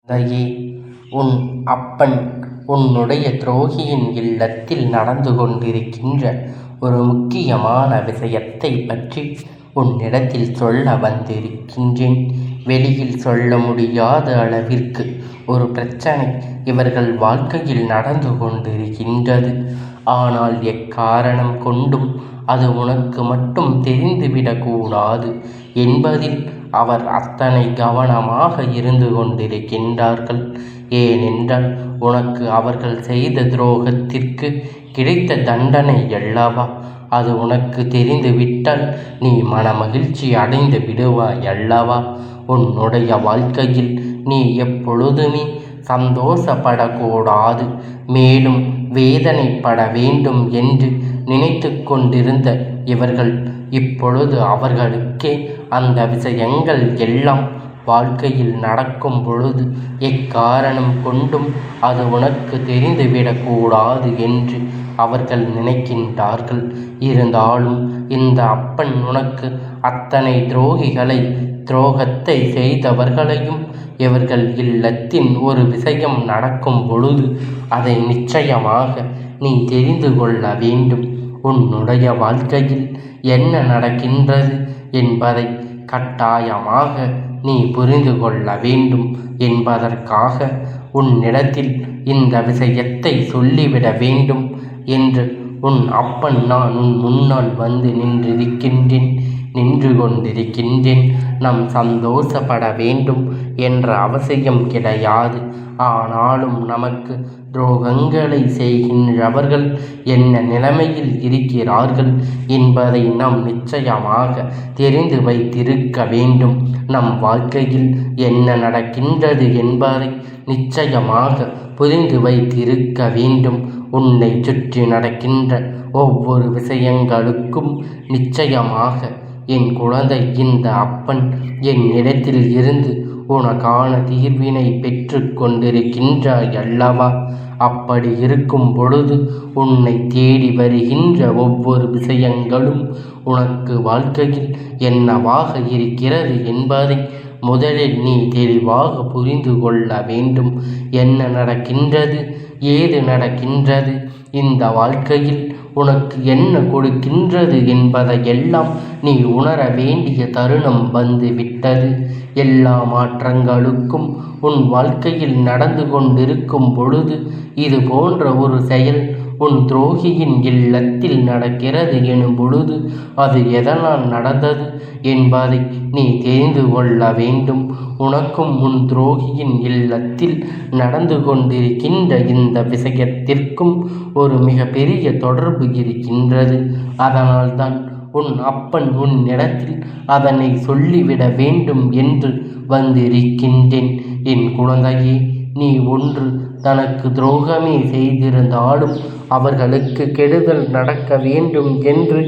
தயே, உன் அப்பன் உன்னுடைய துரோகியின் இல்லத்தில் நடந்து கொண்டிருக்கின்ற ஒரு முக்கியமான விஷயத்தை பற்றி உன்னிடத்தில் சொல்ல வந்திருக்கின்றேன். வெளியில் சொல்ல முடியாத அளவிற்கு ஒரு பிரச்சனை இவர்கள் வாழ்க்கையில் நடந்து கொண்டிருக்கின்றது. ஆனால் எக்காரணம் கொண்டும் அது உனக்கு மட்டும் தெரிந்துவிடக்கூடாது என்பதில் அவர் அத்தனை கவனமாக இருந்து கொண்டிருக்கின்றார்கள். ஏனென்றால் உனக்கு அவர்கள் செய்த துரோகத்திற்கு கிடைத்த தண்டனை அல்லவா அது உனக்கு தெரிந்துவிட்டால் நீ மனமகிழ்ச்சி அடைந்து விடுவாய் அல்லவா. உன்னுடைய வாழ்க்கையில் நீ எப்பொழுதுமே சந்தோஷப்படக்கூடாது, மேலும் வேதனைப்பட வேண்டும் என்று நினைத்து கொண்டிருந்த இவர்கள் இப்பொழுது அவர்களுக்கே அந்த விஷயங்கள் எல்லாம் வாழ்க்கையில் நடக்கும் பொழுது எக்காரணம் கொண்டும் அது உனக்கு தெரிந்துவிடக்கூடாது என்று அவர்கள் நினைக்கின்றார்கள். இருந்தாலும் இந்த அப்பன் உனக்கு அத்தனை துரோகத்தை செய்தவர்களையும் இவர்கள் இல்லத்தின் ஒரு விஷயம் நடக்கும் பொழுது அதை நிச்சயமாக நீ தெரிந்து கொள்ள வேண்டும். உன்னுடைய வாழ்க்கையில் என்ன நடக்கின்றது என்பதை கட்டாயமாக நீ புரிந்து கொள்ள வேண்டும் என்பதற்காக உன்னிடத்தில் இந்த விஷயத்தை சொல்லிவிட வேண்டும் என்று உன் அப்பன் நான் உன் முன்னால் வந்து நின்று கொண்டிருக்கின்றேன். நாம் சந்தோஷப்பட வேண்டும் என்ற அவசியம் கிடையாது. ஆனாலும் நமக்கு துரோகங்களை செய்கின்றவர்கள் என்ன நிலைமையில் இருக்கிறார்கள் என்பதை நாம் நிச்சயமாக தெரிந்து வைத்திருக்க வேண்டும். நம் வாழ்க்கையில் என்ன நடக்கின்றது என்பதை நிச்சயமாக புரிந்து வைத்திருக்க வேண்டும். உன்னை சுற்றி நடக்கின்ற ஒவ்வொரு விஷயங்களுக்கும் நிச்சயமாக என் குழந்தை, இந்த அப்பன் என் இடத்தில் இருந்து உனக்கான தீர்வினை பெற்று கொண்டிருக்கின்றாய் அல்லவா. அப்படி இருக்கும் பொழுது உன்னை தேடி வருகின்ற ஒவ்வொரு விஷயங்களும் உனக்கு வாழ்க்கையில் என்னவாக இருக்கிறது என்பதை முதலில் நீ தெளிவாக புரிந்து கொள்ள வேண்டும். என்ன நடக்கின்றது, ஏது நடக்கின்றது, இந்த வாழ்க்கையில் உனக்கு என்ன கொடுக்கின்றது என்பதையெல்லாம் நீ உணர வேண்டிய தருணம் வந்து விட்டது. எல்லா மாற்றங்களுக்கும் உன் வாழ்க்கையில் நடந்து கொண்டிருக்கும் பொழுது இது போன்ற ஒரு செயல் உன் துரோகியின் இல்லத்தில் நடக்கிறது எனும் பொழுது அது எதனால் நடந்தது என்பதை நீ தெரிந்து கொள்ள வேண்டும். உனக்கும் உன் துரோகியின் இல்லத்தில் நடந்து கொண்டிருக்கின்ற இந்த விஷயத்திற்கும் ஒரு மிக பெரிய தொடர்பு இருக்கின்றது. அதனால்தான் உன் அப்பன் உன்னிடத்தில் அதனை சொல்லிவிட வேண்டும் என்று வந்திருக்கின்றேன். என் குழந்தையே, நீ ஒன்று தனக்கு துரோகமே செய்திருந்தாலும் அவர்களுக்கு கெடுதல் நடக்க வேண்டும் என்று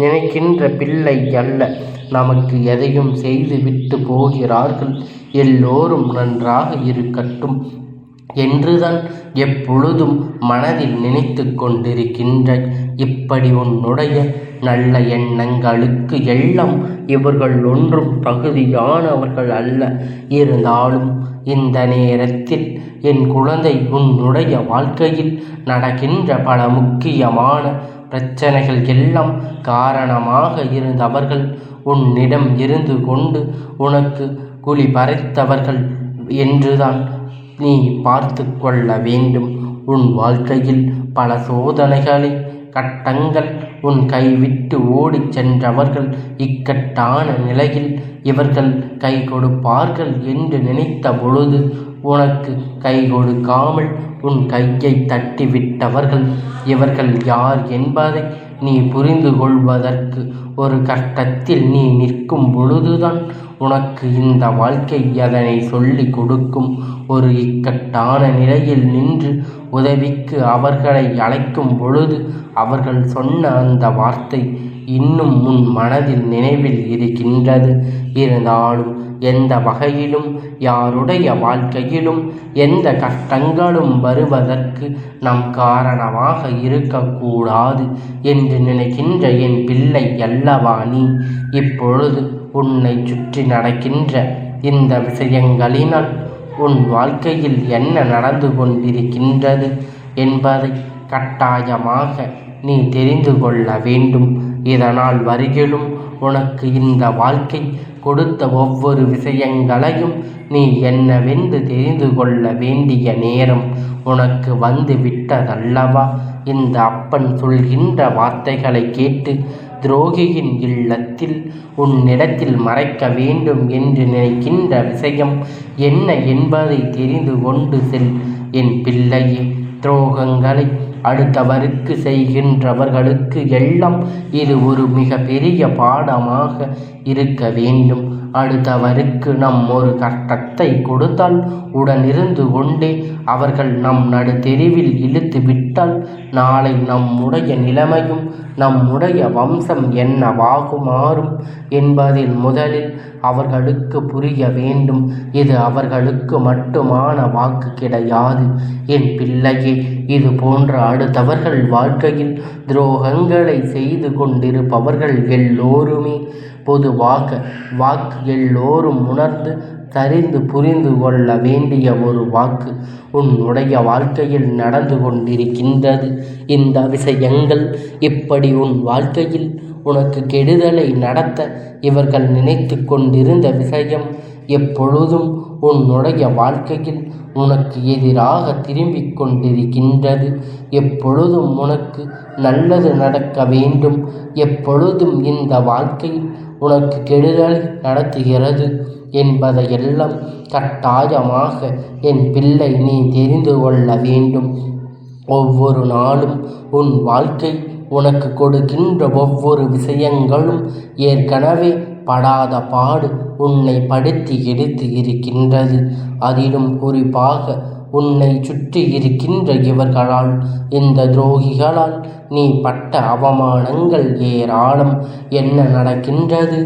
நினைக்கின்ற பிள்ளை அல்ல. நமக்கு எதையும் செய்து விட்டு போகிறார்கள், எல்லோரும் நன்றாக இருக்கட்டும் என்றுதான் எப்பொழுதும் மனதில் நினைத்து கொண்டிருக்கின்ற இப்படி உன்னுடைய நல்ல எண்ணங்களுக்கு எல்லாம் இவர்கள் ஒன்றும் தகுதியானவர்கள் அல்ல. இருந்தாலும் இந்த நேரத்தில் என் குழந்தை, உன்னுடைய வாழ்க்கையில் நடக்கின்ற பல முக்கியமான பிரச்சனைகள் எல்லாம் காரணமாக இருந்தவர்கள் உன்னிடம் இருந்து கொண்டு உனக்கு குழி பறித்தவர்கள் என்றுதான் நீ பார்த்து கொள்ள வேண்டும். உன் வாழ்க்கையில் பல சோதனைகளை கட்டங்கள் உன் கைவிட்டு ஓடிச் சென்றவர்கள் இக்கட்டான நிலையில் இவர்கள் கை கொடுப்பார்கள் என்று நினைத்த பொழுது உனக்கு கை கொடுக்காமல் உன் கையை தட்டிவிட்டவர்கள் இவர்கள் யார் என்பதை நீ புரிந்து கொள்வதற்கு ஒரு கட்டத்தில் நீ நிற்கும் பொழுதுதான் உனக்கு இந்த வாழ்க்கை அதனை சொல்லிக் கொடுக்கும். ஒரு இக்கட்டான நிலையில் நின்று உதவிக்கு அவர்களை அழைக்கும் பொழுது அவர்கள் சொன்ன அந்த வார்த்தை இன்னும் உன் மனதில் நினைவில் இருக்கின்றது. இருந்தாலும் எந்த வகையிலும் யாருடைய வாழ்க்கையிலும் எந்த கஷ்டங்களும் வருவதற்கு நம் காரணமாக இருக்கக்கூடாது என்று நினைக்கின்ற என் பிள்ளை அல்லவா நீ. இப்பொழுது உன்னை சுற்றி நடக்கின்ற இந்த விஷயங்களினால் உன் வாழ்க்கையில் என்ன நடந்து கொண்டிருக்கின்றது என்பதை கட்டாயமாக நீ தெரிந்து கொள்ள வேண்டும். இதனால் வரையிலும் உனக்கு இந்த வாழ்க்கை கொடுத்த ஒவ்வொரு விஷயங்களையும் நீ என்னவென்று தெரிந்து கொள்ள வேண்டிய நேரம் உனக்கு வந்து விட்டதல்லவா? இந்த அப்பன் சொல்கின்ற வார்த்தைகளை கேட்டு துரோகியின் இல்லத்தில் உன்னிடத்தில் மறைக்க வேண்டும் என்று நினைக்கின்ற விஷயம் என்ன என்பதை தெரிந்து கொண்டு செல் என் பிள்ளையே. துரோகங்களை அடுத்தவருக்கு செய்கின்றவர்களுக்கு எல்லாம் இது ஒரு மிக பெரிய பாடமாக இருக்க வேண்டும். அடுத்தவருக்கு நம் ஒரு கஷ்டத்தை கொடுத்தால் உடனிருந்து கொண்டே அவர்கள் நம் நடுத்தெருவில் இழுத்து விட்டால் நாளை நம்முடைய நிலைமையும் நம்முடைய வம்சம் என்னவாகுமாறும் என்பதில் முதலில் அவர்களுக்கு புரிய வேண்டும். இது அவர்களுக்கு மட்டுமான வாக்கு கிடையாது என் பிள்ளையே. இது போன்ற அடுத்தவர்கள் வாழ்க்கையில் துரோகங்களை செய்து கொண்டிருப்பவர்கள் எல்லோருமே பொதுவாக வாக்கு எல்லோரும் உணர்ந்து தெரிந்து புரிந்து கொள்ள வேண்டிய ஒரு வாக்கு உன்னுடைய வாழ்க்கையில் நடந்து கொண்டிருக்கின்றது. இந்த விஷயங்கள் இப்படி உன் வாழ்க்கையில் உனக்கு கெடுதலை நடத்த இவர்கள் நினைத்து கொண்டிருந்த விஷயம் எப்பொழுதும் உன்னுடைய வாழ்க்கையில் உனக்கு எதிராக திரும்பிக் கொண்டிருக்கின்றது. எப்பொழுதும் உனக்கு நல்லது நடக்க வேண்டும், எப்பொழுதும் இந்த வாழ்க்கையில் உனக்கு கெடுதல் நடத்துகிறது என்பதையெல்லாம் கட்டாயமாக என் பிள்ளை நீ தெரிந்து கொள்ள வேண்டும். ஒவ்வொரு நாளும் உன் வாழ்க்கை உனக்கு கொடுக்கின்ற ஒவ்வொரு விஷயங்களும் ஏற்கனவே படாத பாடு உன்னை படுத்தி எடுத்து இருக்கின்றது. அதிலும் குறிப்பாக உன்னை சுற்றி இருக்கின்ற இவர்களால், இந்த துரோகிகளால் நீ பட்ட அவமானங்கள் ஏராளம். என்ன நடக்கின்றது,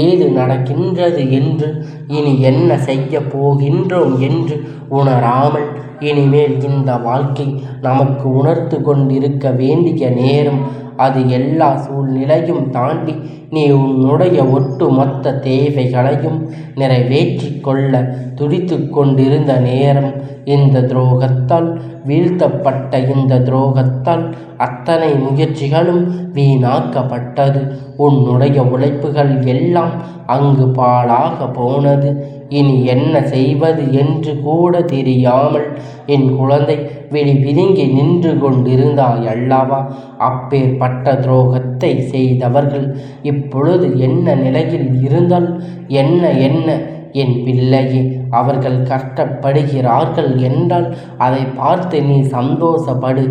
ஏது நடக்கின்றது என்று, இனி என்ன செய்ய போகின்றோம் என்று உணராமல் இனிமேல் இந்த வாழ்க்கை நமக்கு உணர்த்து கொண்டிருக்க வேண்டிய நேரம். அது எல்லா சூழ்நிலையும் தாண்டி நீ உன்னுடைய ஒட்டுமொத்த தேவைகளையும் நிறைவேற்றி கொள்ள துடித்து கொண்டிருந்த நேரம். இந்த துரோகத்தால் வீழ்த்தப்பட்ட இந்த துரோகத்தால் அத்தனை முயற்சிகளும் வீணாக்கப்பட்டது. உன்னுடைய உழைப்புகள் எல்லாம் அங்கு பாழாக போனது. இனி என்ன செய்வது என்று கூட தெரியாமல் என் குழந்தை விழிபிதுங்கி நின்று கொண்டிருந்தாய் அல்லவா? அப்பேற்பட்ட துரோகத்தை செய்தவர்கள் இப்பொழுது என்ன நிலையில் இருந்தால் என்ன என் பிள்ளையே, அவர்கள் கஷ்டப்படுகிறார்கள் என்றால் அதை பார்த்து நீ சந்தோஷப்படு.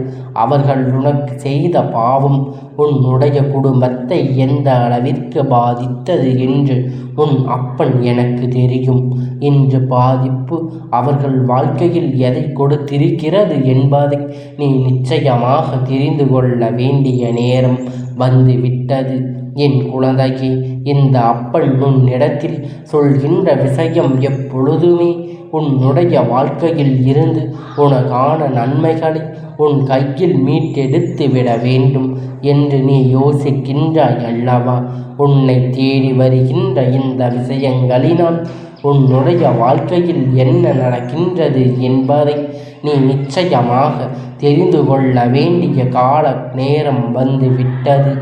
அவர்கள் உனக்கு செய்த பாவம் உன்னுடைய குடும்பத்தை எந்த அளவிற்கு பாதித்தது என்று உன் அப்பன் எனக்கு தெரியும். இன்று பாதிப்பு அவர்கள் வாழ்க்கையில் எதை கொடுத்திருக்கிறது என்பதை நீ நிச்சயமாக தெரிந்து கொள்ள வேண்டிய நேரம் வந்துவிட்டது என் குழந்தையே. இந்த அப்பன் உன்னிடத்தில் சொல்கின்ற விஷயம் எப்பொழுதுமே உன்னுடைய வாழ்க்கையில் இருந்து உனக்கான நன்மைகளை உன் கையில் மீட்டெடுத்து விட வேண்டும் என்று நீ யோசிக்கின்றாய் அல்லவா? உன்னை தேடி வருகின்ற இந்த விஷயங்களினால் உன்னுடைய வாழ்க்கையில் என்ன நடக்கின்றது என்பதை நீ நிச்சயமாக தெரிந்து கொள்ள வேண்டிய கால நேரம் வந்துவிட்டது.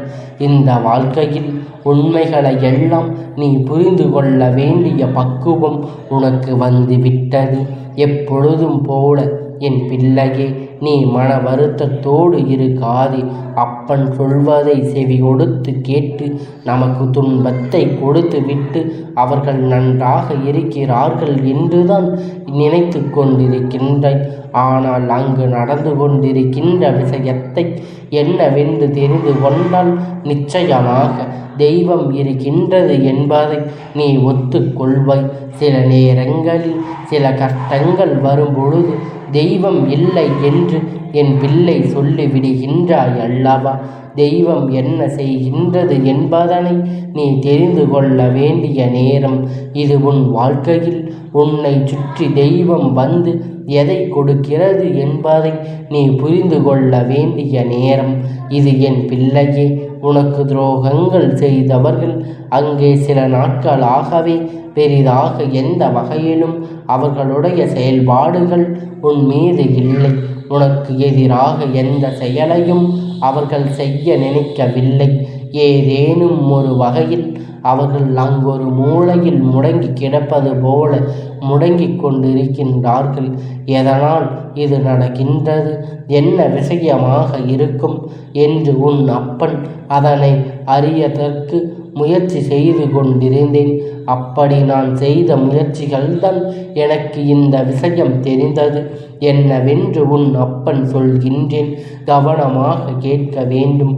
இந்த வாழ்க்கையில் உண்மைகளை எல்லாம் நீ புரிந்து கொள்ள வேண்டிய பக்குவம் உனக்கு வந்துவிட்டது. எப்பொழுதும் போல என் பிள்ளையே, நீ மன வருத்தத்தோடு இருக்காதே. அப்பன் சொல்வதை செவி கொடுத்து கேட்டு நமக்கு துன்பத்தை கொடுத்து விட்டு அவர்கள் நன்றாக இருக்கிறார்கள் என்றுதான் நினைத்து கொண்டிருக்கின்றாய். ஆனால் அங்கு நடந்து கொண்டிருக்கின்ற விஷயத்தை என்னவென்று தெரிந்து கொண்டால் நிச்சயமாக தெய்வம் இருக்கின்றது என்பதை நீ ஒத்துக்கொள்வாய். சில நேரங்களில் சில கஷ்டங்கள் வரும்பொழுது தெய்வம் இல்லை என்று என் பிள்ளை சொல்லிவிடுகின்றாய் அல்லவா? தெய்வம் என்ன செய்கின்றது என்பதனை நீ தெரிந்து கொள்ள வேண்டிய நேரம் இது. உன் வாழ்க்கையில் உன்னை சுற்றி தெய்வம் வந்து எதை கொடுக்கிறது என்பதை நீ புரிந்து கொள்ள வேண்டிய நேரம் இது என் பிள்ளையே. உனக்கு துரோகங்கள் செய்தவர்கள் அங்கே சில நாட்களாகவே பெரிதாக எந்த வகையிலும் அவர்களுடைய செயல்பாடுகள் உன் மீது இல்லை. உனக்கு எதிராக எந்த செயலையும் அவர்கள் செய்ய நினைக்கவில்லை. ஏதேனும் ஒரு வகையில் அவர்கள் அங்கொரு மூலையில் முடங்கி கிடப்பது போல முடங்கிக் கொண்டிருக்கின்றார்கள். எதனால் இது நடக்கின்றது, என்ன விஷயமாக இருக்கும் என்று உன் அப்பன் அதனை அறியதற்கு முயற்சி செய்து கொண்டிருந்தேன். அப்படி நான் செய்த முயற்சிகள்தான் எனக்கு இந்த விஷயம் தெரிந்தது. என்னவென்று உன் அப்பன் சொல்கின்றேன், கவனமாக கேட்க வேண்டும்.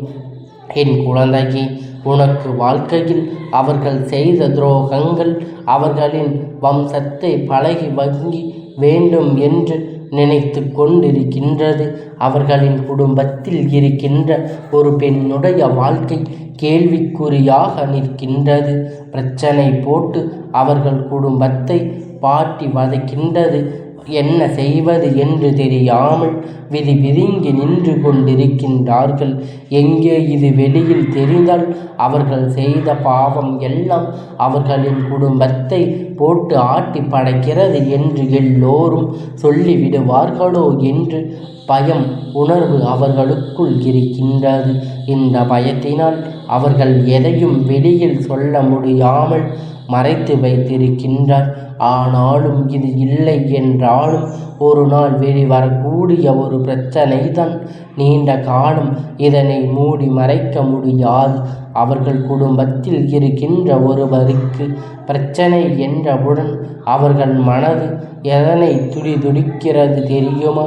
என் குழந்தையே, உனக்கு வாழ்க்கையில் அவர்கள் செய்த துரோகங்கள் அவர்களின் வம்சத்தை பழகி வங்கி வேண்டும் என்று நினைத்து கொண்டிருக்கின்றது. அவர்களின் குடும்பத்தில் இருக்கின்ற ஒரு பெண்ணுடைய வாழ்க்கை கேள்விக்குறியாக நிற்கின்றது. பிரச்சனை போட்டு அவர்கள் குடும்பத்தை பாட்டி வதைக்கின்றது. என்ன செய்வது என்று தெரியாமல் விதிங்கி நின்று கொண்டிருக்கின்றார்கள். எங்கே இது வெளியில் தெரிந்தால் அவர்கள் செய்த பாவம் எல்லாம் அவர்களின் குடும்பத்தை போட்டு ஆட்டி படைக்கிறது என்று எல்லோரும் சொல்லிவிடுவார்களோ என்று பயம் உணர்வு அவர்களுக்குள் இருக்கின்றது. இந்த பயத்தினால் அவர்கள் எதையும் வெளியில் சொல்ல முடியாமல் மறைத்து வைத்திருக்கின்றார். ஆனாலும் இது இல்லை என்றாலும் ஒரு நாள் வெளிவரக்கூடிய ஒரு பிரச்சனை தான். நீண்ட காலம் இதனை மூடி மறைக்க முடியாது. அவர்கள் குடும்பத்தில் இருக்கின்ற ஒருவருக்கு பிரச்சனை என்றவுடன் அவர்கள் மனது எதனை துடிக்கிறது தெரியுமா?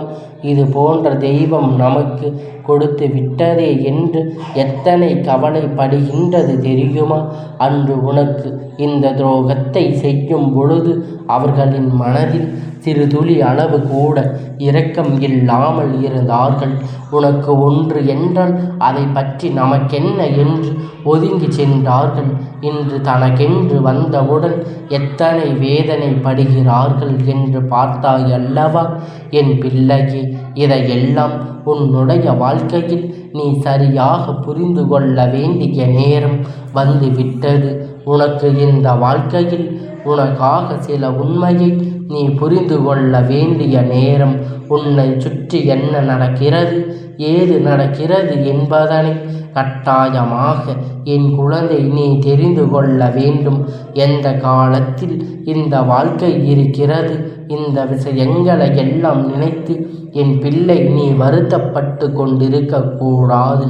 இது போன்ற தெய்வம் நமக்கு கொடுத்து விட்டதே என்று எத்தனை கவலைப்படுகின்றது தெரியுமா? அன்று உனக்கு இந்த துரோகத்தை செய்யும் பொழுது அவர்களின் மனதில் சிறு துளி அளவு கூட இரக்கம் இல்லாமல் இருந்தார்கள். உனக்கு ஒன்று என்றால் அதை பற்றி நமக்கென்ன என்று ஒதுங்கி சென்றார்கள். இன்று தனக்கென்று வந்தவுடன் எத்தனை வேதனைப்படுகிறார்கள் என்று பார்த்தாய் அல்லவா என் பிள்ளையே? இதையெல்லாம் உன்னுடைய வாழ்க்கையில் நீ சரியாக புரிந்து கொள்ள வேண்டிய நேரம் வந்துவிட்டது. உனக்கு இந்த வாழ்க்கையில் உனக்காக சில உண்மையை நீ புரிந்து கொள்ள வேண்டிய நேரம். உன்னை சுற்றி என்ன நடக்கிறது, ஏது நடக்கிறது என்பதனை கட்டாயமாக என் குழந்தை நீ தெரிந்து கொள்ள வேண்டும். எந்த காலத்தில் இந்த வாழ்க்கை இருக்கிறது, இந்த விஷயங்களை எல்லாம் நினைத்து என் பிள்ளை நீ வருத்தப்பட்டு கொண்டிருக்கக்கூடாது.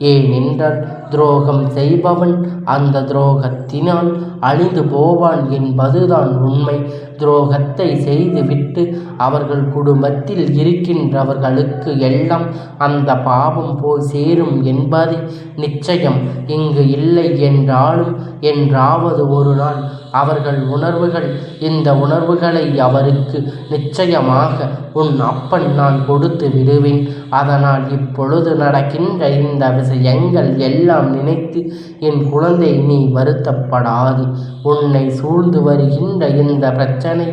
ஏனென்றால் துரோகம் செய்பவன் அந்த துரோகத்தினால் அழிந்து போவான் என்பதுதான் உண்மை. துரோகத்தை செய்துவிட்டு அவர்கள் குடும்பத்தில் இருக்கின்றவர்களுக்கு எல்லாம் அந்த பாவம் போய் சேரும் என்பது நிச்சயம். இங்கு இல்லை என்றாலும் என்றாவது ஒரு நாள் அவர்கள் உணர்வுகள், இந்த உணர்வுகளை அவருக்கு நிச்சயமாக உன் அப்பன் நான் கொடுத்து விடுவேன். அதனால் இப்பொழுது நடக்கின்ற இந்த விஷயங்கள் எல்லாம் நினைத்து என் குழந்தை நீ வருத்தப்படாது. உன்னை சூழ்ந்து வருகின்ற இந்த பிரச்சனை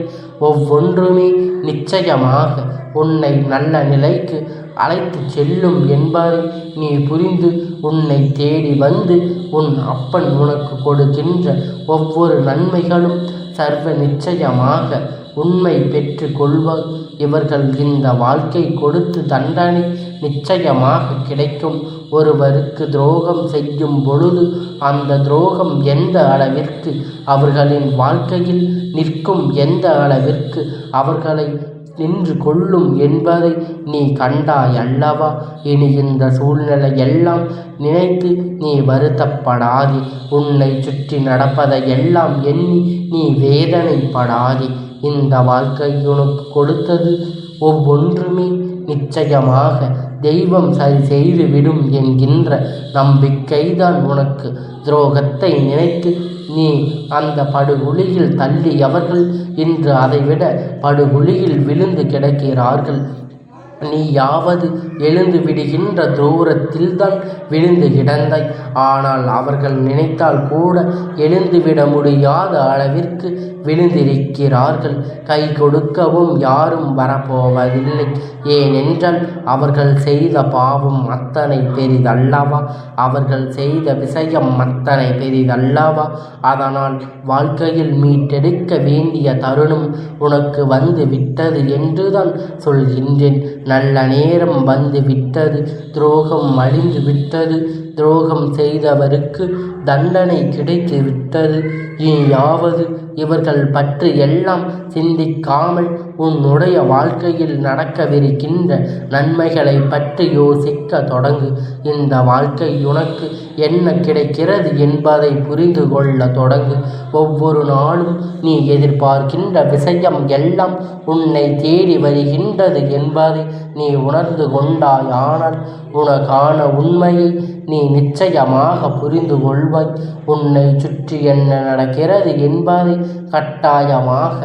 ஒவ்வொன்றுமே நிச்சயமாக உன்னை நல்ல நிலைக்கு அழைத்து செல்லும் என்பதை நீ புரிந்து உன்னை தேடி வந்து உன் அப்பன் உனக்கு கொடுக்கின்ற ஒவ்வொரு நன்மைகளும் சர்வ நிச்சயமாக உண்மை பெற்று கொள்வார். இவர்கள் இந்த வாழ்க்கை கொடுத்து தண்டனை நிச்சயமாக கிடைக்கும். ஒருவருக்கு துரோகம் செய்யும் பொழுது அந்த துரோகம் எந்த அளவிற்கு அவர்களின் வாழ்க்கையில் நிற்கும், எந்த அளவிற்கு அவர்களை நின்று கொள்ளும் என்பதை நீ கண்டாய் அல்லவா? இனி இந்த சூழ்நிலையெல்லாம் நினைத்து நீ வருத்தப்படாதே. உன்னை சுற்றி நடப்பதையெல்லாம் எண்ணி நீ வேதனைப்படாதே. இந்த வாழ்க்கை உனக்கு கொடுத்தது ஒவ்வொன்றுமே நிச்சயமாக தெய்வம் சரி செய்து விடும் என்கின்ற நம்பிக்கைதான் உனக்கு. துரோகத்தை நினைத்து நீ அந்த படுகுழியில் தள்ளியவர்கள் இன்று அதைவிட படுகுழியில் விழுந்து கிடக்கிறார்கள். நீ யாவது எழுந்து விடுகின்ற தூரத்தில்தான் விழுந்து கிடந்தாய். ஆனால் அவர்கள் நினைத்தால் கூட எழுந்துவிட முடியாத அளவிற்கு விழுந்திருக்கிறார்கள். கை கொடுக்கவும் யாரும் வரப்போவதில்லை. ஏனென்றால் அவர்கள் செய்த பாவம் அத்தனை பெரிதல்லவா, அவர்கள் செய்த விஷயம் அத்தனை பெரிதல்லவா. அதனால் வாழ்க்கையில் மீட்டெடுக்க வேண்டிய தருணம் உனக்கு வந்து விட்டது என்றுதான் சொல்கின்றேன். நல்ல நேரம் வந்து விட்டது. துரோகம் அழிந்து விட்டது. துரோகம் செய்தவருக்கு தண்டனை கிடைத்து விட்டது. இனியாவது இவர்கள் பற்றி எல்லாம் சிந்திக்காமல் உன்னுடைய வாழ்க்கையில் நடக்கவிருக்கின்ற நன்மைகளை பற்றி யோசிக்க தொடங்கு. இந்த வாழ்க்கை உனக்கு என்ன கிடைக்கிறது என்பதை புரிந்து கொள்ள தொடங்கு. ஒவ்வொரு நாளும் நீ எதிர்பார்க்கின்ற விஷயம் எல்லாம் உன்னை தேடி வருகின்றது என்பதை நீ உணர்ந்து கொண்டாயானால் உனக்கான உண்மையை நீ நிச்சயமாக புரிந்து கொள்வாய். உன்னை சுற்றி என்ன நடக்கிறது என்பதை கட்டாயமாக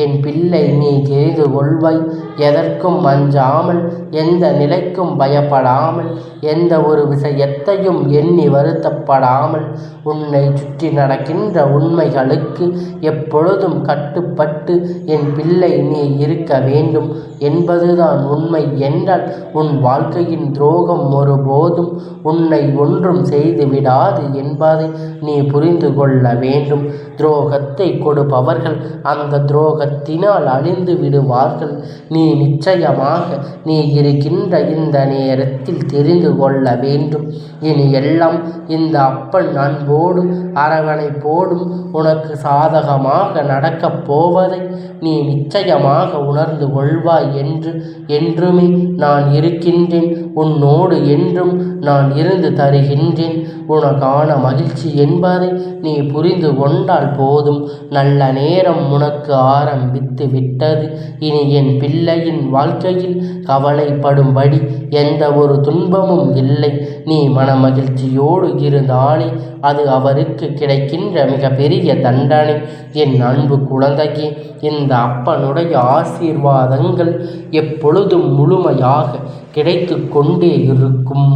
என் பிள்ளை நீ தெரிந்து கொள்வாய். எதற்கும் அஞ்சாமல், எந்த நிலைக்கும் பயப்படாமல், எந்த ஒரு விஷயத்தையும் எண்ணி வருத்தப்படாமல், உன்னை சுற்றி நடக்கின்ற உண்மைகளுக்கு எப்பொழுதும் கட்டுப்பட்டு என் பிள்ளை நீ இருக்க வேண்டும் என்பதுதான் உண்மை என்றால் உன் வாழ்க்கையின் துரோகம் ஒருபோதும் உன்னை ஒன்றும் செய்து விடாது என்பதை நீ புரிந்து கொள்ள வேண்டும். துரோகத்தை கொடுப்பவர்கள் அந்த துரோகத்தினால் அழிந்து விடுவார்கள். நீ நிச்சயமாக நீ இருக்கின்ற இந்த நேரத்தில் தெரிந்து கொள்ள வேண்டும். இனி எல்லாம் இந்த அப்பன் அன்போடு அரவணைப்போடும் உனக்கு சாதகமாக நடக்கப் போவதை நீ நிச்சயமாக உணர்ந்து கொள்வாய் என்று என்றுமே நான் இருக்கின்றேன். உன்னோடு என்றும் நான் இருந்து தருகின்றேன். உனக்கான மகிழ்ச்சி என்பதை நீ புரிந்து கொண்டால் போதும். நல்ல நேரம் உனக்கு ஆரம்பித்து விட்டது. இனி என் பிள்ளையின் வாழ்க்கையில் கவலைப்படும்படி எந்த ஒரு துன்பமும் இல்லை. நீ மனமகிழ்ச்சியோடு இருந்தாலே அது அவருக்கு கிடைக்கின்ற மிகப்பெரிய தண்டனை. என் அன்பு குழந்தையே, இந்த அப்பனுடைய ஆசீர்வாதங்கள் எப்பொழுதும் முழுமையாக கிடைத்து கொண்டே இருக்கும்.